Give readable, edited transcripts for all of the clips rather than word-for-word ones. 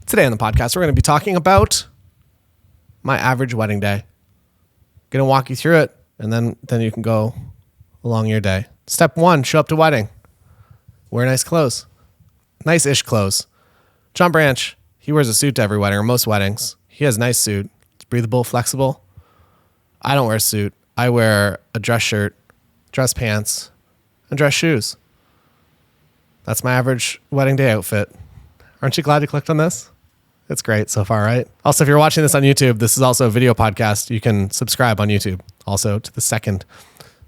Today on the podcast, we're going to be talking about my average wedding day. Going to walk you through it, and then you can go along your day. Step 1, show up to wedding. Wear nice clothes. Nice-ish clothes. John Branch, he wears a suit to every wedding, or most weddings. He has a nice suit. It's breathable, flexible. I don't wear a suit. I wear a dress shirt, dress pants, and dress shoes. That's my average wedding day outfit. Aren't you glad you clicked on this? It's great so far, right? Also, if you're watching this on YouTube, this is also a video podcast. You can subscribe on YouTube also to the second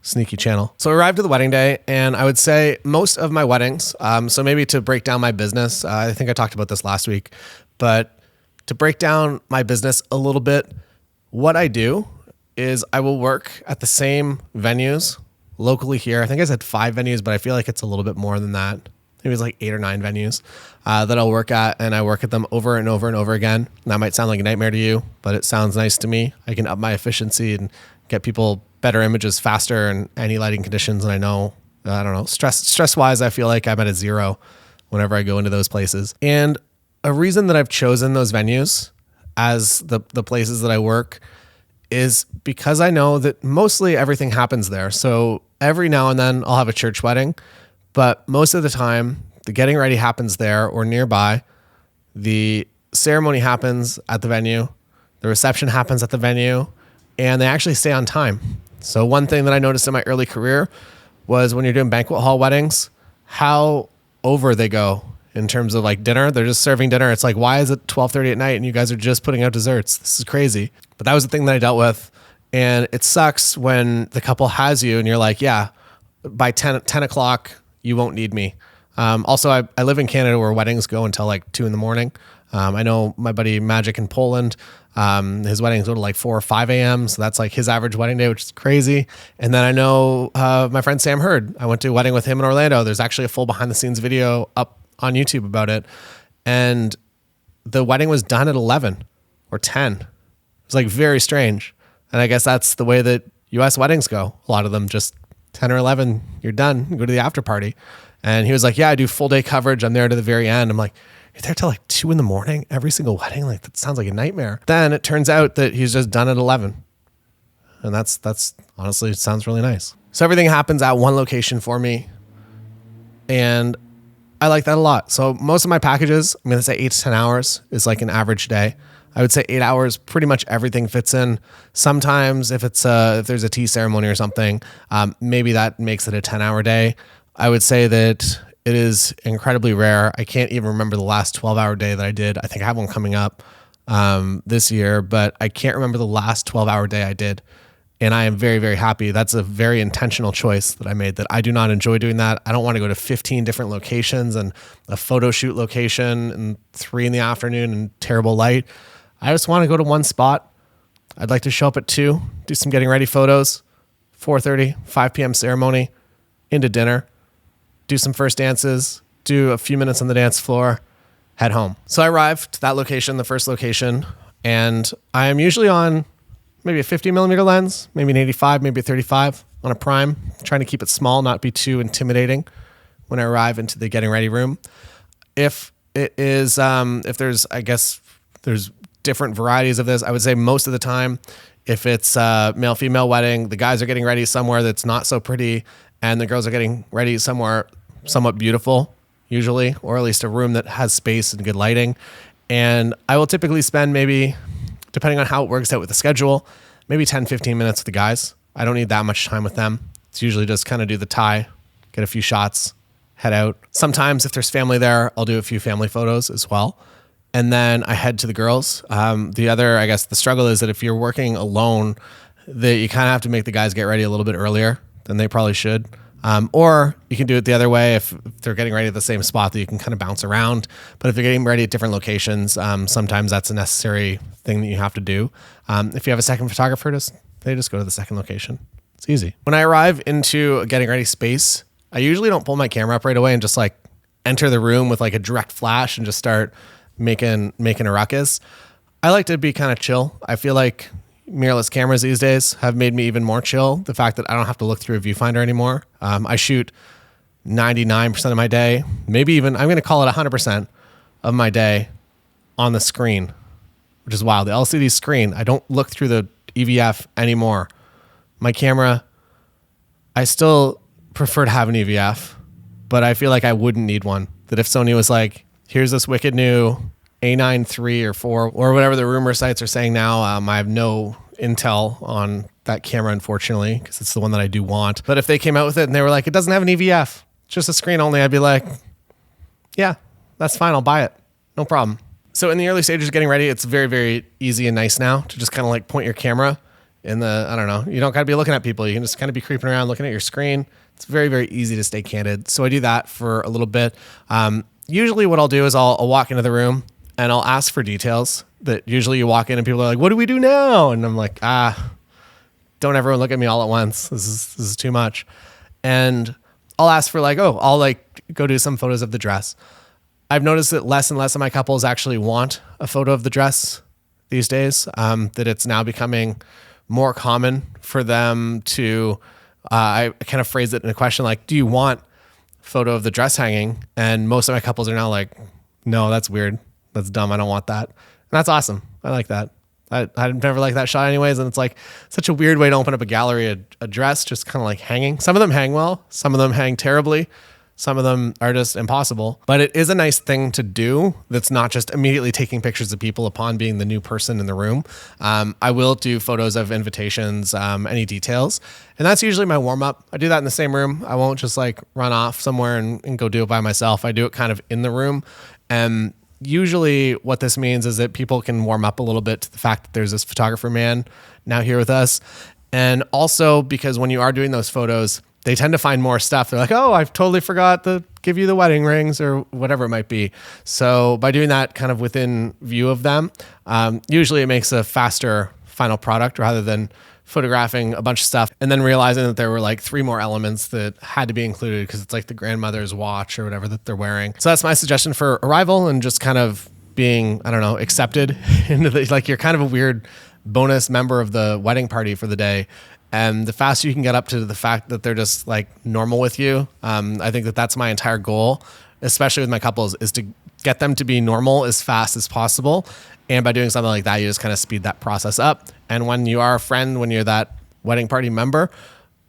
sneaky channel. So I arrived to the wedding day, and I would say most of my weddings, so maybe to break down my business, I think I talked about this last week, but to break down my business a little bit, what I do is I will work at the same venues locally here. I think I said 5 venues, but I feel like it's a little bit more than that. Maybe it's like 8 or 9 venues that I'll work at, and I work at them over and over and over again. And that might sound like a nightmare to you, but it sounds nice to me. I can up my efficiency and get people better images faster in any lighting conditions. And I know, stress wise, I feel like I'm at a 0 whenever I go into those places. And a reason that I've chosen those venues as the places that I work is because I know that mostly everything happens there. So every now and then I'll have a church wedding, but most of the time the getting ready happens there or nearby. The ceremony happens at the venue. The reception happens at the venue, and they actually stay on time. So one thing that I noticed in my early career was when you're doing banquet hall weddings, how over they go in terms of like dinner. They're just serving dinner. It's like, why is it 12:30 at night and you guys are just putting out desserts? This is crazy. But that was the thing that I dealt with. And it sucks when the couple has you and you're like, yeah, by 10 o'clock, you won't need me. Also, I live in Canada where weddings go until like 2 a.m. I know my buddy Magic in Poland, his weddings go to like 4 or 5 a.m. So that's like his average wedding day, which is crazy. And then I know my friend Sam Hurd. I went to a wedding with him in Orlando. There's actually a full behind the scenes video up on YouTube about it. And the wedding was done at 11 or 10. It was like very strange. And I guess that's the way that US weddings go. A lot of them just 10 or 11, you're done. You go to the after party. And he was like, yeah, I do full day coverage. I'm there to the very end. I'm like, you're there till like 2 a.m. every single wedding? Like, that sounds like a nightmare. Then it turns out that he's just done at 11. And that's honestly, it sounds really nice. So everything happens at one location for me. And I like that a lot. So most of my packages, I'm going to say 8 to 10 hours is like an average day. I would say 8 hours, pretty much everything fits in. Sometimes if there's a tea ceremony or something, maybe that makes it a 10-hour day. I would say that it is incredibly rare. I can't even remember the last 12-hour day that I did. I think I have one coming up this year, but I can't remember the last 12-hour day I did. And I am very, very happy. That's a very intentional choice that I made, that I do not enjoy doing that. I don't want to go to 15 different locations and a photo shoot location and 3 p.m. and terrible light. I just want to go to one spot. I'd like to show up at 2, do some getting ready photos, 4:30, 5 p.m. ceremony, into dinner, do some first dances, do a few minutes on the dance floor, head home. So I arrived to that location, the first location, and I am usually on maybe a 50 millimeter lens, maybe an 85, maybe a 35 on a prime, trying to keep it small, not be too intimidating when I arrive into the getting ready room. If it is, if there's different varieties of this, I would say most of the time, if it's a male-female wedding, the guys are getting ready somewhere that's not so pretty, and the girls are getting ready somewhere somewhat beautiful, usually, or at least a room that has space and good lighting. And I will typically spend maybe, depending on how it works out with the schedule, maybe 10, 15 minutes with the guys. I don't need that much time with them. It's usually just kind of do the tie, get a few shots, head out. Sometimes if there's family there, I'll do a few family photos as well. And then I head to the girls. The struggle is that if you're working alone, that you kind of have to make the guys get ready a little bit earlier than they probably should. Or you can do it the other way if they're getting ready at the same spot, that you can kind of bounce around. But if they're getting ready at different locations, sometimes that's a necessary thing that you have to do. If you have a second photographer, they just go to the second location. It's easy. When I arrive into a getting ready space, I usually don't pull my camera up right away and just like enter the room with like a direct flash and just start making a ruckus. I like to be kind of chill. I feel like mirrorless cameras these days have made me even more chill. The fact that I don't have to look through a viewfinder anymore. I shoot 99% of my day, maybe even, I'm going to call it 100% of my day on the screen, which is wild. The LCD screen, I don't look through the EVF anymore. My camera, I still prefer to have an EVF, but I feel like I wouldn't need one. That if Sony was like, here's this wicked new A9 III or 4 or whatever the rumor sites are saying now. I have no intel on that camera, unfortunately, because it's the one that I do want. But if they came out with it and they were like, it doesn't have an EVF, just a screen only, I'd be like, yeah, that's fine. I'll buy it. No problem. So in the early stages of getting ready, it's very, very easy and nice now to just kind of like point your camera in the, I don't know, you don't got to be looking at people. You can just kind of be creeping around looking at your screen. It's very, very easy to stay candid. So I do that for a little bit. Usually what I'll do is I'll walk into the room and I'll ask for details. That usually you walk in and people are like, what do we do now? And I'm like, don't everyone look at me all at once. This is too much. And I'll ask for like, I'll like go do some photos of the dress. I've noticed that less and less of my couples actually want a photo of the dress these days, that it's now becoming more common for them to, I kind of phrase it in a question like, do you want a photo of the dress hanging? And most of my couples are now like, no, that's weird. That's dumb. I don't want that. And that's awesome. I like that. I've never liked that shot anyways. And it's like such a weird way to open up a gallery, a dress just kind of like hanging. Some of them hang well. Some of them hang terribly. Some of them are just impossible, but it is a nice thing to do. That's not just immediately taking pictures of people upon being the new person in the room. I will do photos of invitations, any details. And that's usually my warm up. I do that in the same room. I won't just like run off somewhere and go do it by myself. I do it kind of in the room. And usually what this means is that people can warm up a little bit to the fact that there's this photographer man now here with us. And also because when you are doing those photos, they tend to find more stuff. They're like, oh, I totally forgot to give you the wedding rings or whatever it might be. So by doing that kind of within view of them, usually it makes a faster final product rather than photographing a bunch of stuff and then realizing that there were like 3 more elements that had to be included because it's like the grandmother's watch or whatever that they're wearing. So that's my suggestion for arrival and just kind of being, I don't know, accepted into the, like you're kind of a weird bonus member of the wedding party for the day. And the faster you can get up to the fact that they're just like normal with you, I think that that's my entire goal, especially with my couples, is to get them to be normal as fast as possible. And by doing something like that, you just kind of speed that process up. And when you are a friend, when you're that wedding party member,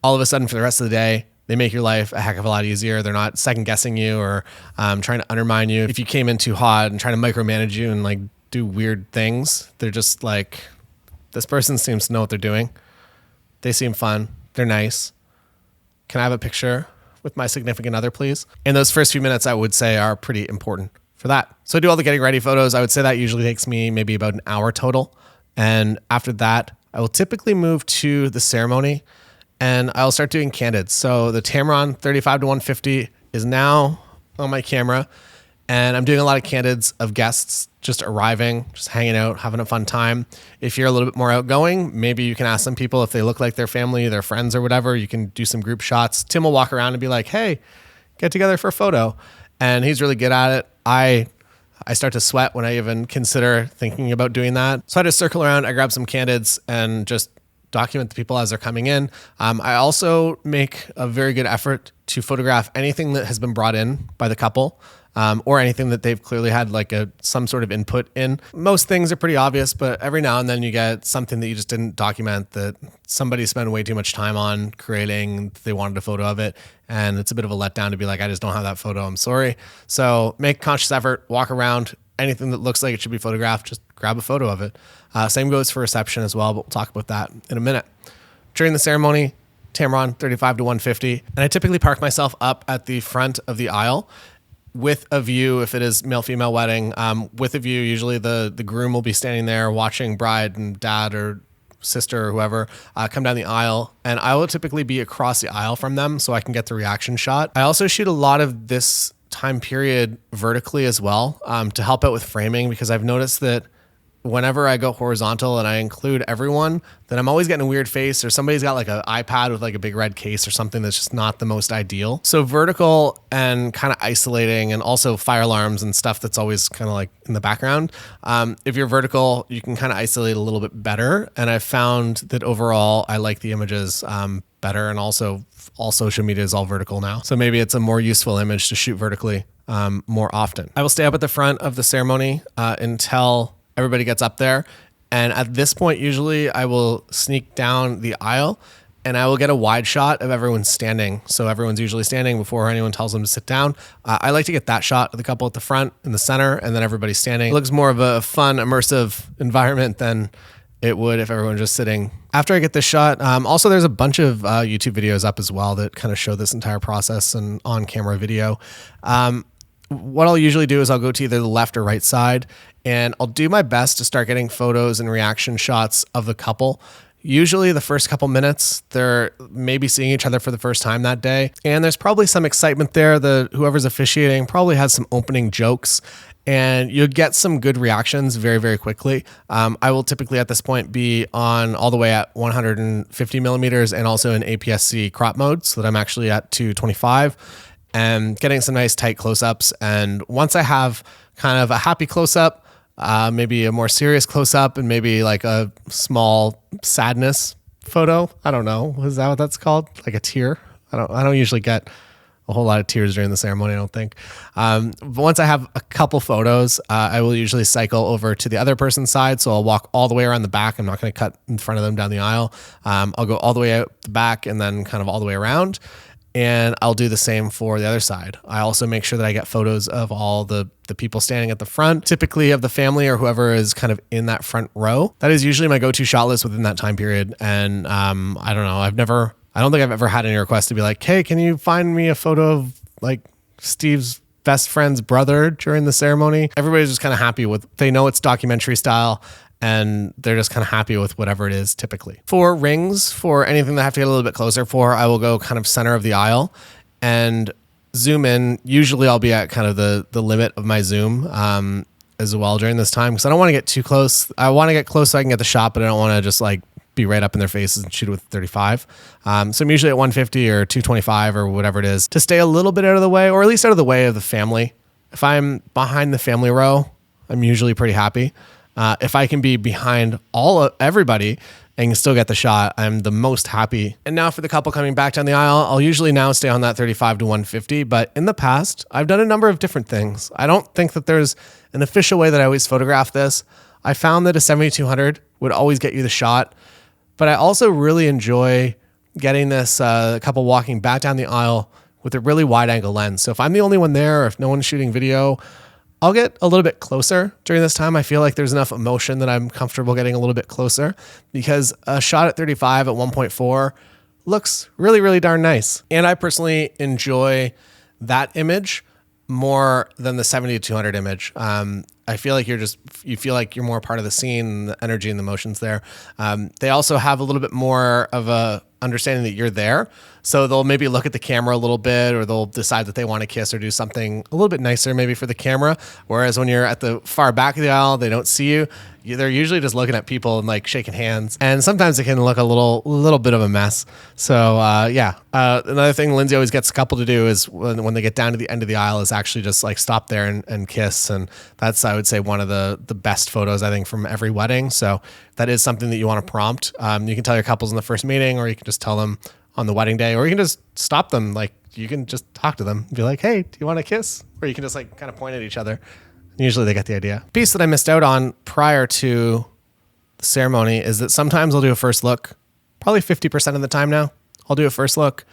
all of a sudden for the rest of the day, they make your life a heck of a lot easier. They're not second guessing you or trying to undermine you. If you came in too hot and trying to micromanage you and like do weird things, they're just like, this person seems to know what they're doing. They seem fun. They're nice. Can I have a picture with my significant other, please? And those first few minutes, I would say, are pretty important for that. So I do all the getting ready photos. I would say that usually takes me maybe about an hour total. And after that, I will typically move to the ceremony and I'll start doing candids. So the Tamron 35-150 is now on my camera. And I'm doing a lot of candids of guests just arriving, just hanging out, having a fun time. If you're a little bit more outgoing, maybe you can ask some people if they look like their family, their friends or whatever. You can do some group shots. Tim will walk around and be like, hey, get together for a photo. And he's really good at it. I start to sweat when I even consider thinking about doing that. So I just circle around, I grab some candids and just document the people as they're coming in. I also make a very good effort to photograph anything that has been brought in by the couple. Or anything that they've clearly had like some sort of input in. Most things are pretty obvious, but every now and then you get something that you just didn't document that somebody spent way too much time on creating. They wanted a photo of it. And it's a bit of a letdown to be like, I just don't have that photo. I'm sorry. So make conscious effort, walk around. Anything that looks like it should be photographed, just grab a photo of it. Same goes for reception as well, but we'll talk about that in a minute. During the ceremony, Tamron 35-150. And I typically park myself up at the front of the aisle with a view, if it is male-female wedding, with a view, usually the groom will be standing there watching bride and dad or sister or whoever come down the aisle. And I will typically be across the aisle from them so I can get the reaction shot. I also shoot a lot of this time period vertically as well to help out with framing because I've noticed that whenever I go horizontal and I include everyone, then I'm always getting a weird face or somebody's got like an iPad with like a big red case or something that's just not the most ideal. So vertical and kind of isolating and also fire alarms and stuff that's always kind of like in the background. If you're vertical, you can kind of isolate a little bit better. And I've found that overall, I like the images better. And also all social media is all vertical now. So maybe it's a more useful image to shoot vertically more often. I will stay up at the front of the ceremony until everybody gets up there. And at this point, usually I will sneak down the aisle and I will get a wide shot of everyone standing. So everyone's usually standing before anyone tells them to sit down. I like to get that shot of the couple at the front in the center and then everybody standing. It looks more of a fun, immersive environment than it would if everyone was just sitting. After I get this shot, also there's a bunch of YouTube videos up as well that kind of show this entire process and on-camera video. What I'll usually do is I'll go to either the left or right side, and I'll do my best to start getting photos and reaction shots of the couple. Usually the first couple minutes, they're maybe seeing each other for the first time that day. And there's probably some excitement there. Whoever's officiating probably has some opening jokes, and you'll get some good reactions very, very quickly. I will typically at this point be on all the way at 150 millimeters and also in APS-C crop mode so that I'm actually at 225 and getting some nice tight close-ups. And once I have kind of a happy close-up, maybe a more serious close-up, and maybe like a small sadness photo. I don't know. Is that what that's called? Like a tear? I don't usually get a whole lot of tears during the ceremony, I don't think. But once I have a couple photos, I will usually cycle over to the other person's side. So I'll walk all the way around the back. I'm not going to cut in front of them down the aisle. I'll go all the way out the back and then kind of all the way around. And I'll do the same for the other side. I also make sure that I get photos of all the people standing at the front, typically of the family or whoever is kind of in that front row. That is usually my go-to shot list within that time period. And I don't know, I don't think I've ever had any request to be like, hey, can you find me a photo of like Steve's best friend's brother during the ceremony? Everybody's just kind of happy with, they know it's documentary style, and they're just kind of happy with whatever it is typically. For rings, for anything that I have to get a little bit closer for, I will go kind of center of the aisle and zoom in. Usually I'll be at kind of the limit of my zoom as well during this time, because I don't want to get too close. I want to get close so I can get the shot, but I don't want to just like be right up in their faces and shoot it with 35. So I'm usually at 150 or 225 or whatever it is to stay a little bit out of the way, or at least out of the way of the family. If I'm behind the family row, I'm usually pretty happy. If I can be behind everybody and still get the shot, I'm the most happy. And now for the couple coming back down the aisle, I'll usually now stay on that 35 to 150. But in the past, I've done a number of different things. I don't think that there's an official way that I always photograph this. I found that a 7200 would always get you the shot. But I also really enjoy getting this couple walking back down the aisle with a really wide angle lens. So if I'm the only one there, or if no one's shooting video, I'll get a little bit closer during this time. I feel like there's enough emotion that I'm comfortable getting a little bit closer, because a shot at 35 at 1.4 looks really, really darn nice. And I personally enjoy that image more than the 70-200 image. I feel like you feel like you're more part of the scene, and the energy and the emotions there. They also have a little bit more of a understanding that you're there. So they'll maybe look at the camera a little bit, or they'll decide that they want to kiss or do something a little bit nicer maybe for the camera. Whereas when you're at the far back of the aisle, they don't see you. They're usually just looking at people and like shaking hands. And sometimes it can look a little bit of a mess. So another thing Lindsay always gets a couple to do is when they get down to the end of the aisle is actually just like stop there and kiss. And that's, I would say, one of the best photos, I think, from every wedding. So that is something that you want to prompt. You can tell your couples in the first meeting, or you can just tell them on the wedding day, or you can just stop them. Like you can just talk to them, be like, hey, do you want to kiss? Or you can just like kind of point at each other. Usually they get the idea. Piece that I missed out on prior to the ceremony is that sometimes I'll do a first look. Probably 50% of the time now, I'll do a first look,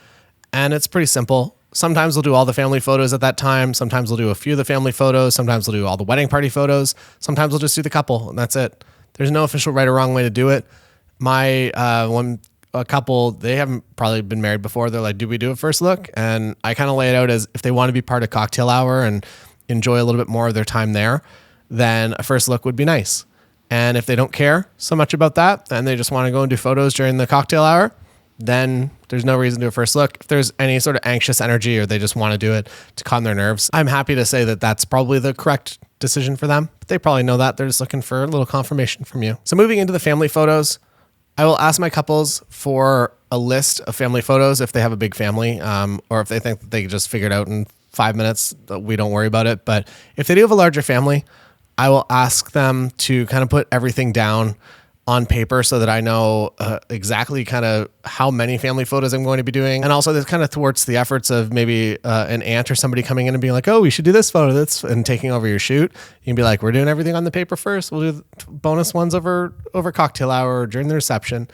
and it's pretty simple. Sometimes we'll do all the family photos at that time. Sometimes we'll do a few of the family photos. Sometimes we'll do all the wedding party photos. Sometimes we'll just do the couple, and that's it. There's no official right or wrong way to do it. A couple, they haven't probably been married before. They're like, do we do a first look? And I kind of lay it out as if they want to be part of cocktail hour and enjoy a little bit more of their time there, then a first look would be nice. And if they don't care so much about that and they just want to go and do photos during the cocktail hour, then there's no reason to do a first look. If there's any sort of anxious energy or they just want to do it to calm their nerves, I'm happy to say that that's probably the correct decision for them. But they probably know that. They're just looking for a little confirmation from you. So moving into the family photos, I will ask my couples for a list of family photos if they have a big family, or if they think that they can just figure it out in 5 minutes, we don't worry about it. But if they do have a larger family, I will ask them to kind of put everything down on paper so that I know exactly kind of how many family photos I'm going to be doing. And also this kind of thwarts the efforts of maybe an aunt or somebody coming in and being like, oh, we should do this photo, and taking over your shoot. You can be like, we're doing everything on the paper first. We'll do bonus ones over cocktail hour or during the reception.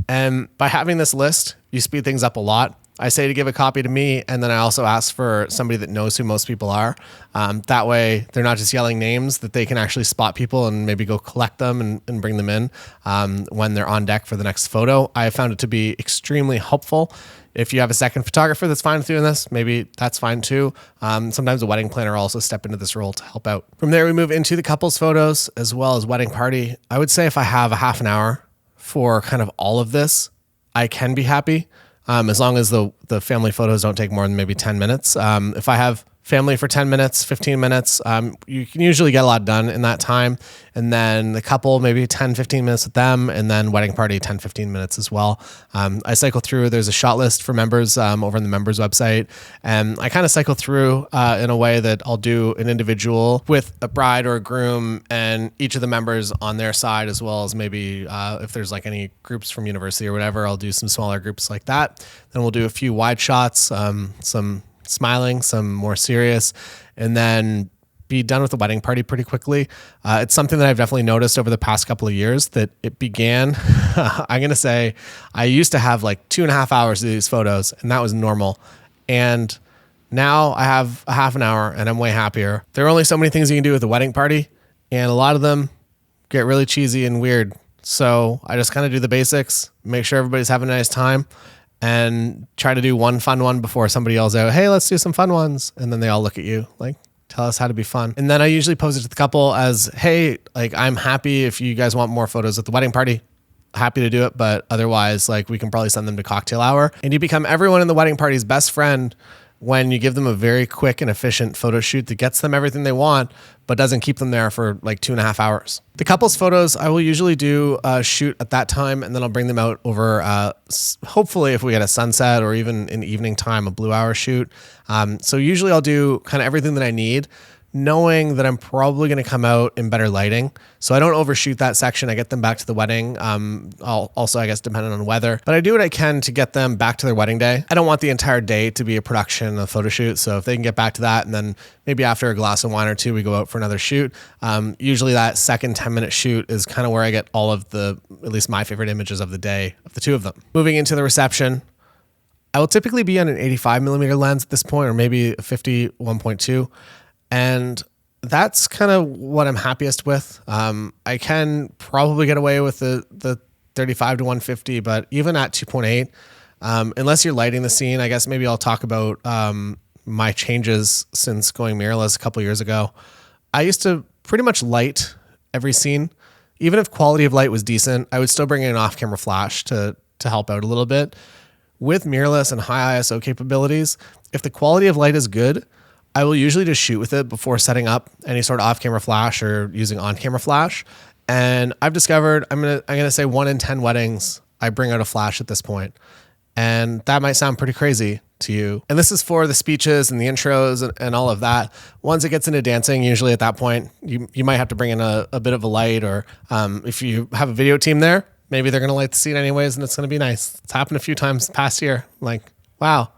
And by having this list, you speed things up a lot. I say to give a copy to me, and then I also ask for somebody that knows who most people are. That way, they're not just yelling names, that they can actually spot people and maybe go collect them and bring them in when they're on deck for the next photo. I have found it to be extremely helpful. If you have a second photographer that's fine with doing this, maybe that's fine too. Sometimes a wedding planner will also step into this role to help out. From there, we move into the couples photos as well as wedding party. I would say if I have a half an hour for kind of all of this, I can be happy. As long as the family photos don't take more than maybe 10 minutes. If I have family for 10 minutes, 15 minutes, you can usually get a lot done in that time. And then the couple, maybe 10, 15 minutes with them. And then wedding party, 10, 15 minutes as well. I cycle through, there's a shot list for members over on the members website. And I kind of cycle through in a way that I'll do an individual with a bride or a groom and each of the members on their side, as well as maybe if there's like any groups from university or whatever, I'll do some smaller groups like that. Then we'll do a few wide shots, some smiling, some more serious, and then be done with the wedding party pretty quickly. It's something that I've definitely noticed over the past couple of years that it began. I'm going to say I used to have like 2.5 hours to do these photos, and that was normal. And now I have a half an hour and I'm way happier. There are only so many things you can do with a wedding party, and a lot of them get really cheesy and weird. So I just kind of do the basics, make sure everybody's having a nice time, and try to do one fun one before somebody yells out, hey, let's do some fun ones. And then they all look at you like, tell us how to be fun. And then I usually pose it to the couple as, hey, like, I'm happy if you guys want more photos at the wedding party, happy to do it. But otherwise, like, we can probably send them to cocktail hour. And you become everyone in the wedding party's best friend when you give them a very quick and efficient photo shoot that gets them everything they want, but doesn't keep them there for like 2.5 hours. The couples photos, I will usually do a shoot at that time, and then I'll bring them out over, hopefully if we get a sunset or even in evening time, a blue hour shoot. So usually I'll do kind of everything that I need, knowing that I'm probably going to come out in better lighting. So I don't overshoot that section. I get them back to the wedding. I'll also, I guess, depending on weather, but I do what I can to get them back to their wedding day. I don't want the entire day to be a production, a photo shoot. So if they can get back to that, and then maybe after a glass of wine or two, we go out for another shoot. Usually that second 10-minute shoot is kind of where I get all of the, at least my favorite images of the day of the two of them. Moving into the reception, I will typically be on an 85mm lens at this point, or maybe a 50 1.2. And that's kind of what I'm happiest with. I can probably get away with the 35 to 150, but even at 2.8, unless you're lighting the scene, I guess maybe I'll talk about my changes since going mirrorless a couple years ago. I used to pretty much light every scene. Even if quality of light was decent, I would still bring in an off-camera flash to help out a little bit. With mirrorless and high ISO capabilities, if the quality of light is good, I will usually just shoot with it before setting up any sort of off-camera flash or using on-camera flash. And I've discovered, I'm gonna say 1 in 10 weddings, I bring out a flash at this point. And that might sound pretty crazy to you. And this is for the speeches and the intros and all of that. Once it gets into dancing, usually at that point, you might have to bring in a bit of a light, or if you have a video team there, maybe they're gonna light the scene anyways, and it's gonna be nice. It's happened a few times past year. Like, wow,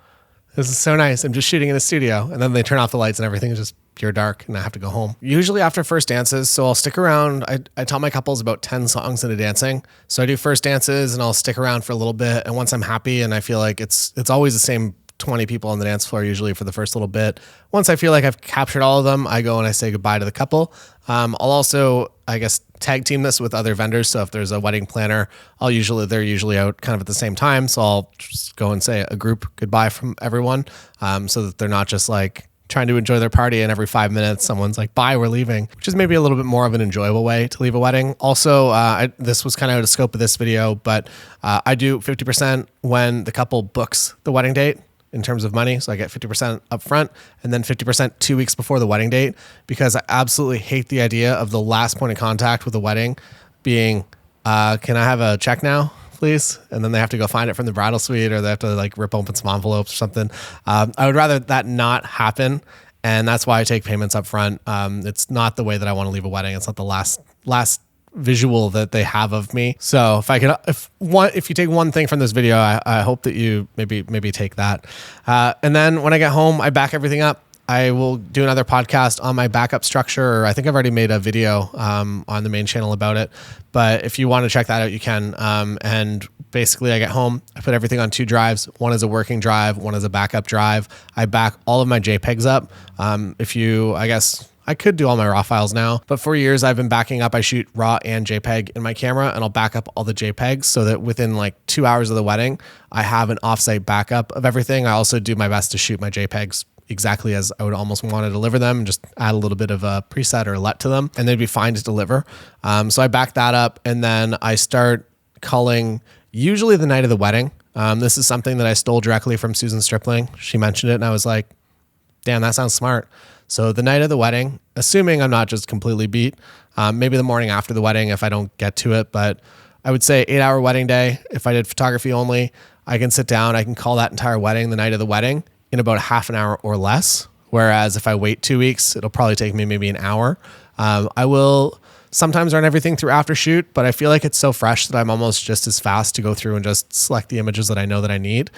this is so nice. I'm just shooting in a studio, and then they turn off the lights and everything is just pure dark, and I have to go home. Usually after first dances, so I'll stick around. I tell my couples about 10 songs into dancing. So I do first dances and I'll stick around for a little bit. And once I'm happy and I feel like it's always the same 20 people on the dance floor usually for the first little bit. Once I feel like I've captured all of them, I go and I say goodbye to the couple. I'll also, I guess, tag team this with other vendors. So if there's a wedding planner, they're usually out kind of at the same time. So I'll just go and say a group goodbye from everyone, so that they're not just like trying to enjoy their party and every 5 minutes someone's like, bye, we're leaving, which is maybe a little bit more of an enjoyable way to leave a wedding. Also, this was kind of out of scope of this video, but I do 50% when the couple books the wedding date in terms of money. So I get 50% up front and then 50% 2 weeks before the wedding date, because I absolutely hate the idea of the last point of contact with the wedding being, can I have a check now, please? And then they have to go find it from the bridal suite, or they have to like rip open some envelopes or something. I would rather that not happen. And that's why I take payments up front. It's not the way that I want to leave a wedding. It's not the last visual that they have of me. So if you take one thing from this video, I hope that you maybe take that. And then when I get home, I back everything up. I will do another podcast on my backup structure. Or I think I've already made a video on the main channel about it. But if you want to check that out, you can. And basically, I get home, I put everything on 2 drives. One is a working drive, one is a backup drive. I back all of my JPEGs up. I guess I could do all my RAW files now, but for years I've been backing up. I shoot RAW and JPEG in my camera, and I'll back up all the JPEGs so that within like 2 hours of the wedding, I have an offsite backup of everything. I also do my best to shoot my JPEGs exactly as I would almost want to deliver them, and just add a little bit of a preset or LUT to them, and they'd be fine to deliver. So I back that up, and then I start culling usually the night of the wedding. This is something that I stole directly from Susan Stripling. She mentioned it, and I was like, damn, that sounds smart. So the night of the wedding, assuming I'm not just completely beat, maybe the morning after the wedding if I don't get to it, but I would say 8-hour wedding day. If I did photography only, I can sit down, I can call that entire wedding the night of the wedding in about half an hour or less. Whereas if I wait 2 weeks, it'll probably take me maybe an hour. I will sometimes run everything through after shoot, but I feel like it's so fresh that I'm almost just as fast to go through and just select the images that I know that I need.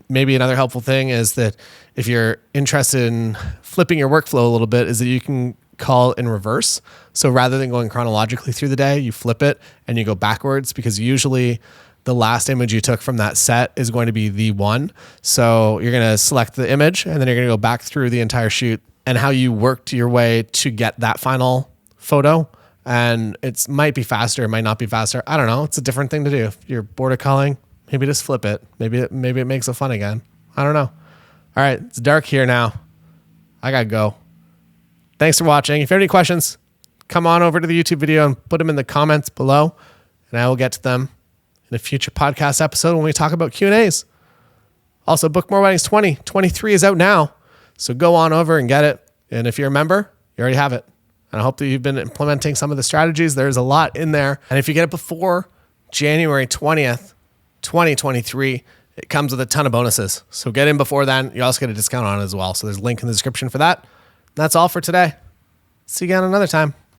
Maybe another helpful thing is that if you're interested in flipping your workflow a little bit, is that you can call in reverse. So rather than going chronologically through the day, you flip it and you go backwards, because usually the last image you took from that set is going to be the one. So you're going to select the image, and then you're going to go back through the entire shoot and how you worked your way to get that final photo. And it might be faster, it might not be faster. I don't know. It's a different thing to do. If you're bored of culling, maybe just flip it. Maybe it makes it fun again. I don't know. All right, it's dark here now. I gotta go. Thanks for watching. If you have any questions, come on over to the YouTube video and put them in the comments below, and I will get to them in a future podcast episode when we talk about Q&As. Also, Book More Weddings 2023 is out now, so go on over and get it. And if you're a member, you already have it. And I hope that you've been implementing some of the strategies. There's a lot in there. And if you get it before January 20th, 2023, it comes with a ton of bonuses. So get in before then. You also get a discount on it as well. So there's a link in the description for that. That's all for today. See you again another time.